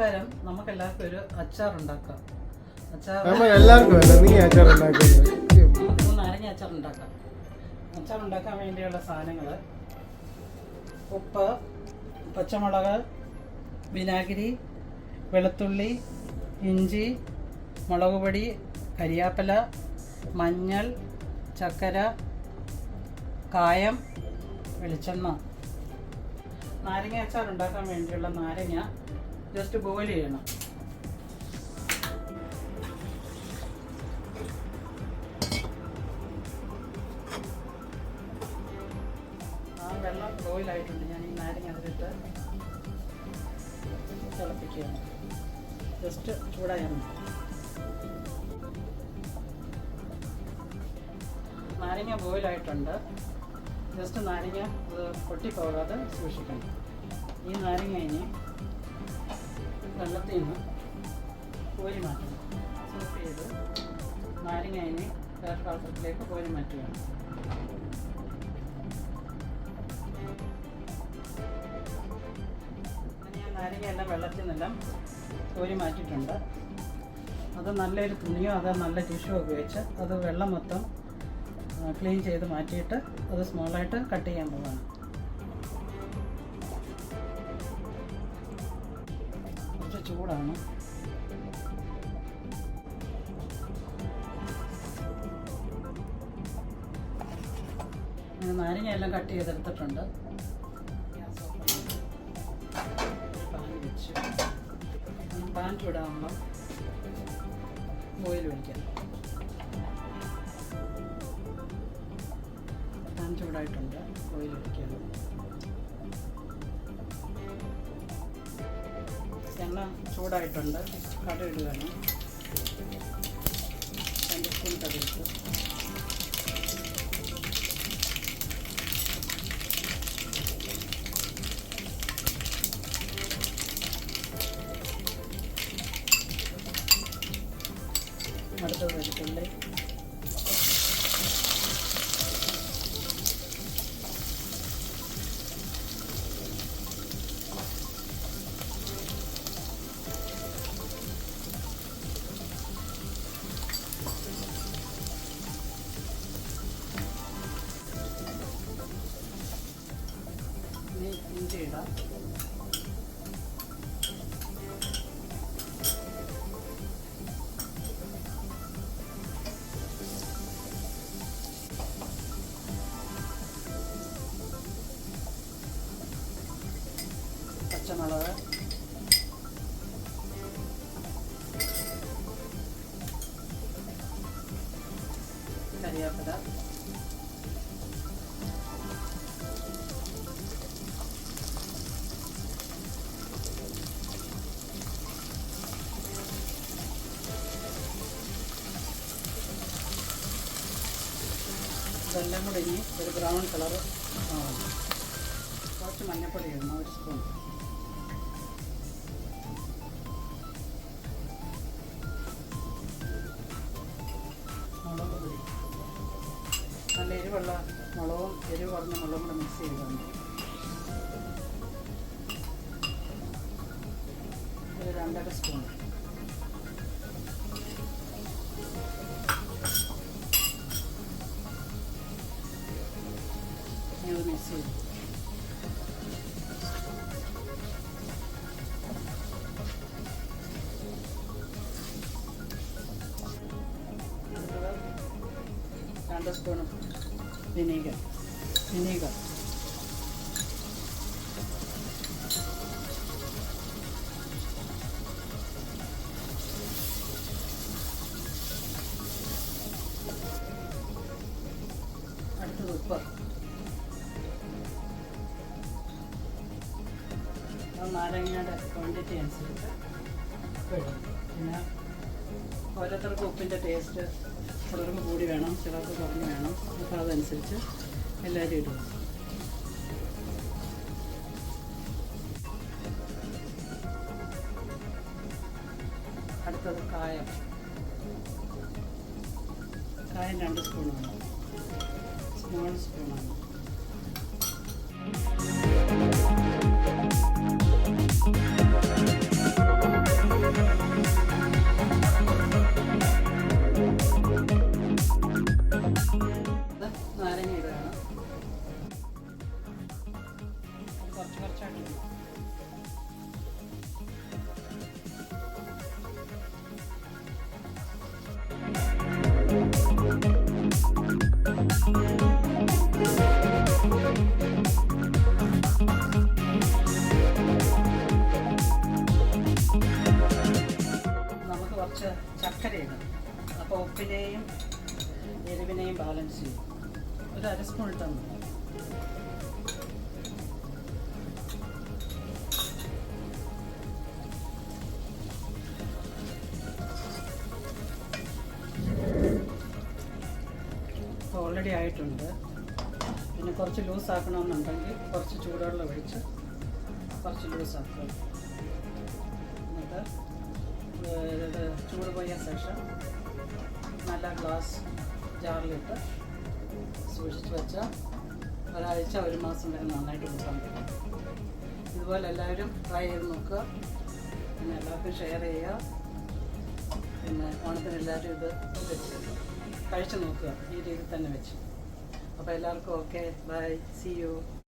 നമസ്കാരം. നമുക്കെല്ലാവർക്കും ഒരു അച്ചാർ ഉണ്ടാക്കാം. നാരങ്ങ അച്ചാർ ഉണ്ടാക്കാം. അച്ചാർ ഉണ്ടാക്കാൻ വേണ്ടിയുള്ള സാധനങ്ങൾ: ഉപ്പ്, പച്ചമുളക്, വിനാഗിരി, വെളുത്തുള്ളി, ഇഞ്ചി, മുളക് പൊടി, കരിയാപ്പില, മഞ്ഞൾ, ചക്കര, കായം, വെളിച്ചെണ്ണ. നാരങ്ങ അച്ചാർ ഉണ്ടാക്കാൻ വേണ്ടിയുള്ള നാരങ്ങ ജസ്റ്റ് ബോയിൽ ചെയ്യണം. ആ വെള്ളം ബോയിലായിട്ടുണ്ട്. ഞാൻ ഈ നാരങ്ങ അതിലിട്ട് തിളപ്പിക്കുകയാണ്. ജസ്റ്റ് ചൂടായാണ്. നാരങ്ങ ബോയിലായിട്ടുണ്ട്. ജസ്റ്റ് നാരങ്ങ പൊട്ടിപ്പോകാതെ സൂക്ഷിക്കണം. ഈ നാരങ്ങ ഇനി വെള്ളത്തിൽ നിന്ന് കോരി മാറ്റണം. സോപ്പ് ചെയ്ത് നാരങ്ങ ഇനി വേറെ പാത്രത്തിലേക്ക് കോരി മാറ്റുകയാണ്. ഞാൻ നാരങ്ങ എല്ലാം വെള്ളത്തിൽ നിന്നെല്ലാം കോരി മാറ്റിയിട്ടുണ്ട്. അത് നല്ലൊരു തുണിയോ അതോ നല്ല ടിഷ്യൂ ഉപയോഗിച്ച് അത് വെള്ളം മൊത്തം ക്ലീൻ ചെയ്ത് മാറ്റിയിട്ട് അത് സ്മോളായിട്ട് കട്ട് ചെയ്യാൻ പോവാണ്. കുറച്ച് ചൂടാണ്. നാരങ്ങ എല്ലാം കട്ട് ചെയ്തെടുത്തിട്ടുണ്ട്. പാൻ വെച്ച് പാൻ ചൂടാകുമ്പോൾ ഓയിൽ ഒഴിക്കാം. പാൻ ചൂടായിട്ടുണ്ട്. ഓയിൽ ഒഴിക്കാം. എണ്ണ ചൂടായിട്ടുണ്ട്. കടുക് ഇടുകയാണ്. 2 സ്പൂൺ കടുക്. അടുത്തത് വെളുത്തുള്ളി. ഇഞ്ചി ഇടാം. പച്ചമുളക്, കരിയാപ്പില, ഇതെല്ലാം കൂടെ ഇനി ഒരു ബ്രൗൺ കളർ ആവണം. കുറച്ച് മഞ്ഞൾപ്പൊടി ഇടണം, 1 സ്പൂൺ. മുളക് പൊടി, നല്ല എരിവുള്ള മുളകും എരിവ് കുറഞ്ഞ മുളകും കൂടെ മിക്സ് ചെയ്താണ്. ഒരു 2.5 സ്പൂൺ. ഇത് മിക്സ് ചെയ്തു. അടുത്തത് 2 സ്പൂൺ വിനീഗർ. അടുത്തത് ഉപ്പ്. നാരങ്ങയുടെ ക്വാണ്ടിറ്റി അനുസരിച്ച് ഇടും. പിന്നെ ഓരോരുത്തർക്കും ഉപ്പിൻ്റെ ടേസ്റ്റ് ചിലർക്ക് കൂടി വേണം, ചിലർക്ക് കുറഞ്ഞ് വേണം. അപ്പോൾ അതനുസരിച്ച് എല്ലാവരും ഇടും. അടുത്തത് കായം. 2 സ്പൂണാണ്. സ്മോൾ സ്പൂണാണ്. കുറച്ചായിട്ട് നമുക്ക് കുറച്ച് ചക്കര ഇടാം. അപ്പോൾ ഉപ്പിനെയും എരിവിനെയും ബാലൻസ് ചെയ്യും. ഒരു അര സ്പൂൺ ഇട്ടാൽ മതി. ഓൾറെഡി ആയിട്ടുണ്ട്. പിന്നെ കുറച്ച് ലൂസ് ആക്കണമെന്നുണ്ടെങ്കിൽ കുറച്ച് ചൂടുവെള്ളം ഒഴിച്ച് കുറച്ച് ലൂസ് ആക്കുക. എന്നിട്ട് ഇത് ചൂട് പോയ ശേഷം നല്ല ഗ്ലാസ് ജാറിലിട്ട് സൂക്ഷിച്ച് വെച്ചാൽ ഒരാഴ്ച 1 മാസം വരെ നന്നായിട്ട് കൂട്ടാൻ പറ്റും. ഇതുപോലെ എല്ലാവരും ട്രൈ ചെയ്ത് നോക്കുക. പിന്നെ എല്ലാവർക്കും ഷെയർ ചെയ്യുക. പിന്നെ ഓണത്തിന് എല്ലാവരും ഇത് വെച്ച് കഴിച്ച് നോക്കുക. ഈ രീതിയിൽ തന്നെ വെച്ച്. അപ്പോൾ എല്ലാവർക്കും ഓക്കെ, ബൈ, സീ യു.